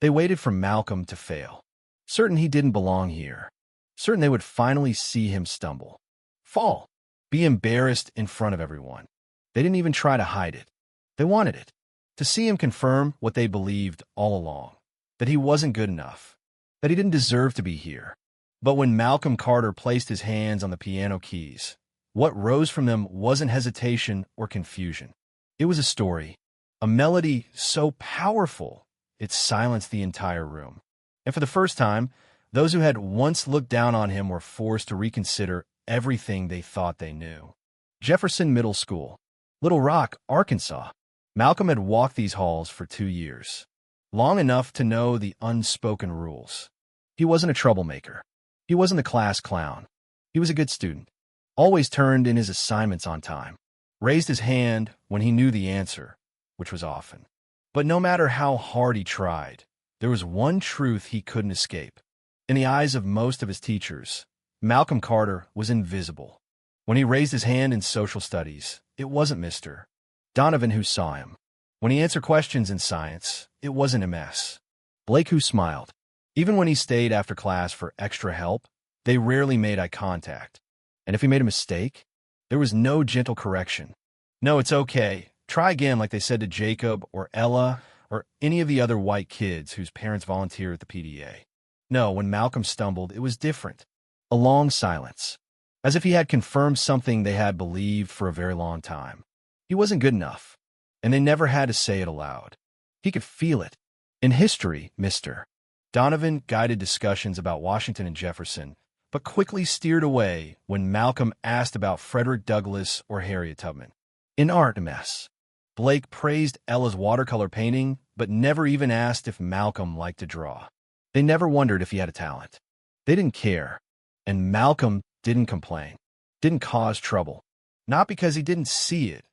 They waited for Malcolm to fail, certain he didn't belong here, certain they would finally see him stumble, fall, be embarrassed in front of everyone. They didn't even try to hide it. They wanted it, to see him confirm what they believed all along, that he wasn't good enough, that he didn't deserve to be here. But when Malcolm Carter placed his hands on the piano keys, what rose from them wasn't hesitation or confusion. It was a story, a melody so powerful it silenced the entire room. And for the first time, those who had once looked down on him were forced to reconsider everything they thought they knew. Jefferson Middle School, Little Rock, Arkansas. Malcolm had walked these halls for 2 years, long enough to know the unspoken rules. He wasn't a troublemaker. He wasn't the class clown. He was a good student, always turned in his assignments on time, raised his hand when he knew the answer, which was often. But no matter how hard he tried, there was one truth he couldn't escape. In the eyes of most of his teachers, Malcolm Carter was invisible. When he raised his hand in social studies, it wasn't Mr. Donovan who saw him. When he answered questions in science, it wasn't MS. Blake who smiled. Even when he stayed after class for extra help, they rarely made eye contact. And if he made a mistake, there was no gentle correction. No, it's okay. Try again, like they said to Jacob or Ella or any of the other white kids whose parents volunteered at the PDA. No, when Malcolm stumbled, it was different. A long silence, as if he had confirmed something they had believed for a very long time. He wasn't good enough, and they never had to say it aloud. He could feel it. In history, Mr. Donovan guided discussions about Washington and Jefferson, but quickly steered away when Malcolm asked about Frederick Douglass or Harriet Tubman. In art, MS. Blake praised Ella's watercolor painting, but never even asked if Malcolm liked to draw. They never wondered if he had a talent. They didn't care, and Malcolm didn't complain, didn't cause trouble, not because he didn't see it,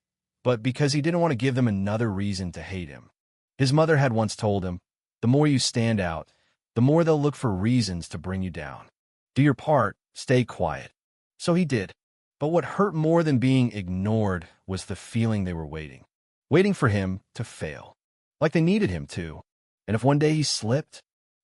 but because he didn't want to give them another reason to hate him. His mother had once told him, the more you stand out, the more they'll look for reasons to bring you down. Do your part, stay quiet. So he did. But what hurt more than being ignored was the feeling they were waiting for him to fail, like they needed him to. And if one day he slipped,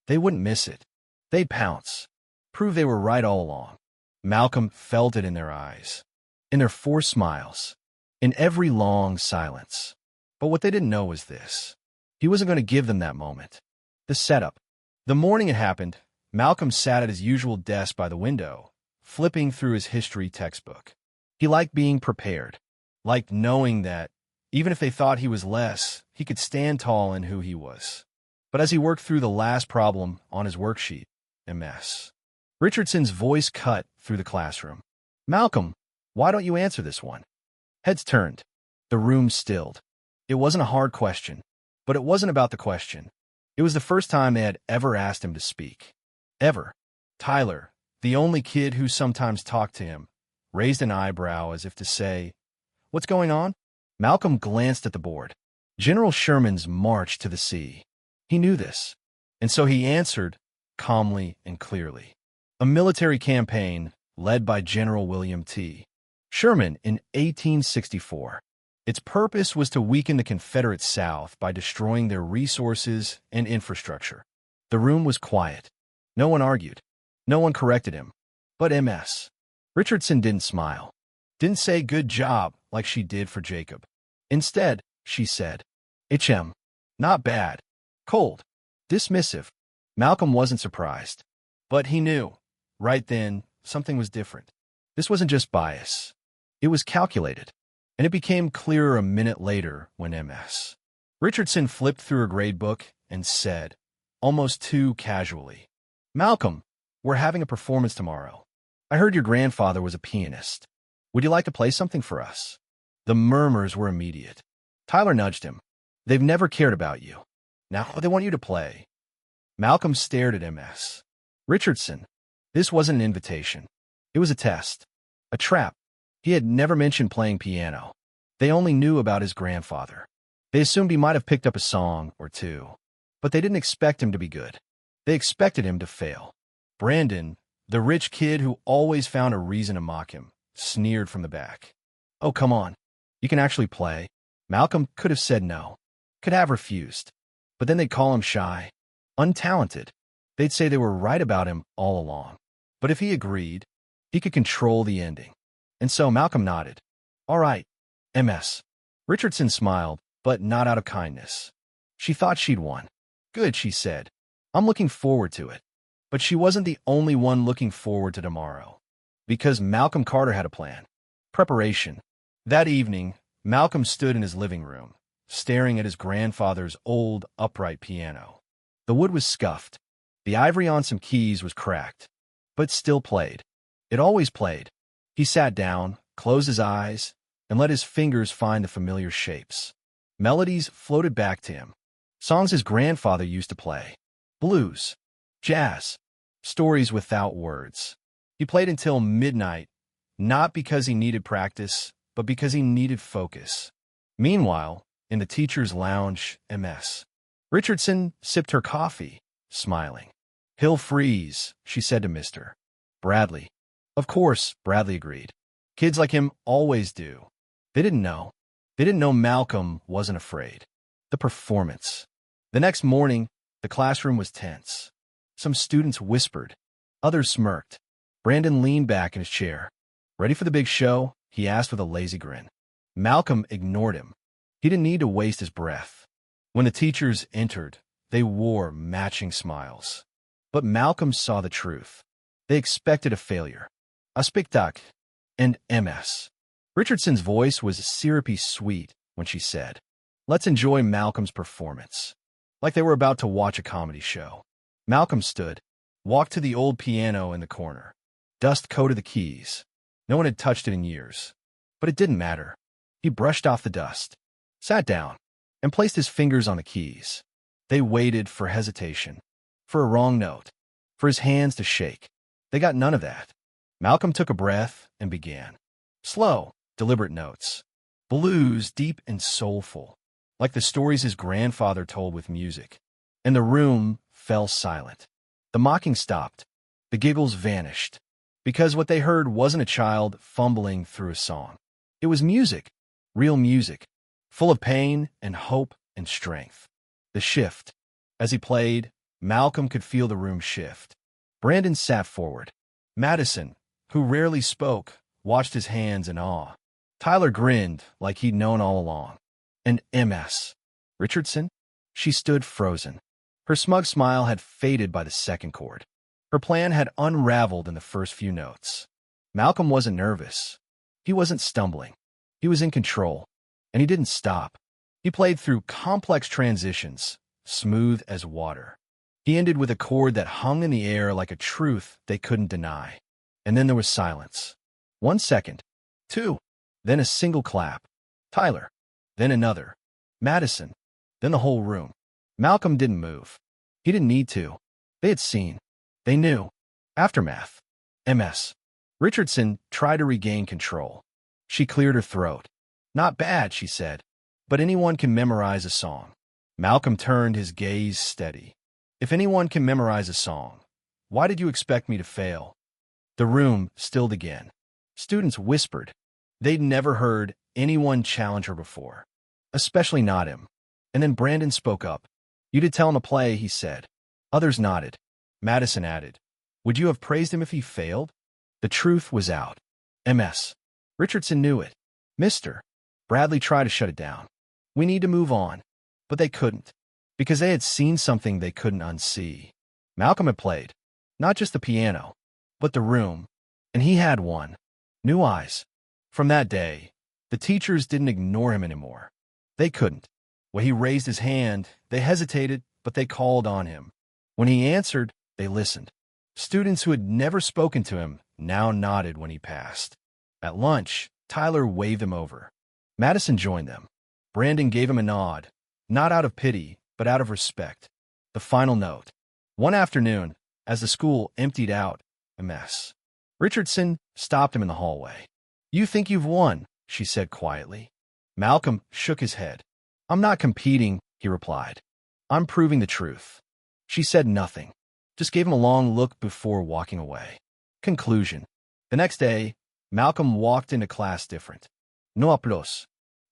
they wouldn't miss it. They'd pounce, prove they were right all along. Malcolm felt it in their eyes, in their forced smiles, in every long silence. But what they didn't know was this. He wasn't going to give them that moment. The setup. The morning it happened, Malcolm sat at his usual desk by the window, flipping through his history textbook. He liked being prepared, liked knowing that, even if they thought he was less, he could stand tall in who he was. But as he worked through the last problem on his worksheet, MS, Richardson's voice cut through the classroom. Malcolm, why don't you answer this one? Heads turned. The room stilled. It wasn't a hard question, but it wasn't about the question. It was the first time they had ever asked him to speak. Ever. Tyler, the only kid who sometimes talked to him, raised an eyebrow as if to say, "What's going on?" Malcolm glanced at the board. General Sherman's march to the sea. He knew this, and so he answered calmly and clearly. A military campaign led by General William T. Sherman in 1864. Its purpose was to weaken the Confederate South by destroying their resources and infrastructure. The room was quiet. No one argued. No one corrected him. But MS. Richardson didn't smile. Didn't say good job like she did for Jacob. Instead, she said, HM. Not bad. Cold. Dismissive. Malcolm wasn't surprised. But he knew, right then, something was different. This wasn't just bias. It was calculated. And it became clearer a minute later when MS. Richardson flipped through her grade book and said, almost too casually, Malcolm, we're having a performance tomorrow. I heard your grandfather was a pianist. Would you like to play something for us? The murmurs were immediate. Tyler nudged him. They've never cared about you. Now they want you to play. Malcolm stared at MS. Richardson, this wasn't an invitation. It was a test. A trap. He had never mentioned playing piano. They only knew about his grandfather. They assumed he might have picked up a song or two. But they didn't expect him to be good. They expected him to fail. Brandon, the rich kid who always found a reason to mock him, sneered from the back. Oh, come on. You can actually play. Malcolm could have said no. Could have refused. But then they'd call him shy. untalented. They'd say they were right about him all along. But if he agreed, he could control the ending. And so Malcolm nodded. All right, MS. Richardson smiled, but not out of kindness. She thought she'd won. Good, she said. I'm looking forward to it. But she wasn't the only one looking forward to tomorrow. Because Malcolm Carter had a plan. Preparation. That evening, Malcolm stood in his living room, staring at his grandfather's old, upright piano. The wood was scuffed. The ivory on some keys was cracked, but still played. It always played. He sat down, closed his eyes, and let his fingers find the familiar shapes. Melodies floated back to him. Songs his grandfather used to play. Blues. Jazz. Stories without words. He played until midnight, not because he needed practice, but because he needed focus. Meanwhile, in the teacher's lounge, MS. Richardson sipped her coffee, smiling. He'll freeze, she said to Mr. Bradley. Of course, Bradley agreed. Kids like him always do. They didn't know. They didn't know Malcolm wasn't afraid. The performance. The next morning, the classroom was tense. Some students whispered. Others smirked. Brandon leaned back in his chair. Ready for the big show? He asked with a lazy grin. Malcolm ignored him. He didn't need to waste his breath. When the teachers entered, they wore matching smiles. But Malcolm saw the truth. They expected a failure. A spectacle. And MS. Richardson's voice was syrupy sweet when she said, Let's enjoy Malcolm's performance. Like they were about to watch a comedy show. Malcolm stood, walked to the old piano in the corner. Dust coated the keys. No one had touched it in years. But it didn't matter. He brushed off the dust, sat down, and placed his fingers on the keys. They waited for hesitation, for a wrong note, for his hands to shake. They got none of that. Malcolm took a breath and began. Slow, deliberate notes. Blues deep and soulful, like the stories his grandfather told with music. And the room fell silent. The mocking stopped. The giggles vanished. Because what they heard wasn't a child fumbling through a song. It was music, real music, full of pain and hope and strength. The shift. As he played, Malcolm could feel the room shift. Brandon sat forward. Madison, who rarely spoke, watched his hands in awe. Tyler grinned like he'd known all along. And MS. Richardson? She stood frozen. Her smug smile had faded by the second chord. Her plan had unraveled in the first few notes. Malcolm wasn't nervous. He wasn't stumbling. He was in control. And he didn't stop. He played through complex transitions, smooth as water. He ended with a chord that hung in the air like a truth they couldn't deny. And then there was silence. 1 second. 2. Then a single clap. Tyler. Then another. Madison. Then the whole room. Malcolm didn't move. He didn't need to. They had seen. They knew. Aftermath. MS. Richardson tried to regain control. She cleared her throat. Not bad, she said. But anyone can memorize a song. Malcolm turned his gaze steady. If anyone can memorize a song, why did you expect me to fail? The room stilled again. Students whispered. They'd never heard anyone challenge her before. Especially not him. And then Brandon spoke up. You did tell him to play, he said. Others nodded. Madison added. Would you have praised him if he failed? The truth was out. MS. Richardson knew it. Mr. Bradley tried to shut it down. We need to move on. But they couldn't. Because they had seen something they couldn't unsee. Malcolm had played. Not just the piano, but the room. And he had one. New eyes. From that day, the teachers didn't ignore him anymore. They couldn't. When he raised his hand, they hesitated, but they called on him. When he answered, they listened. Students who had never spoken to him now nodded when he passed. At lunch, Tyler waved them over. Madison joined them. Brandon gave him a nod, not out of pity, but out of respect. The final note. One afternoon, as the school emptied out, a mess. Richardson stopped him in the hallway. You think you've won, she said quietly. Malcolm shook his head. I'm not competing, he replied. I'm proving the truth. She said nothing, just gave him a long look before walking away. Conclusion. The next day, Malcolm walked into class different. No aplausos.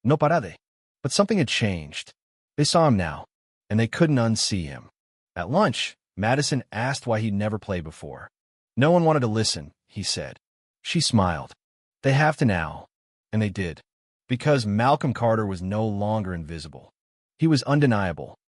No parade. But something had changed. They saw him now, and they couldn't unsee him. At lunch, Madison asked why he'd never played before. No one wanted to listen, he said. She smiled. They have to now. And they did. Because Malcolm Carter was no longer invisible. He was undeniable.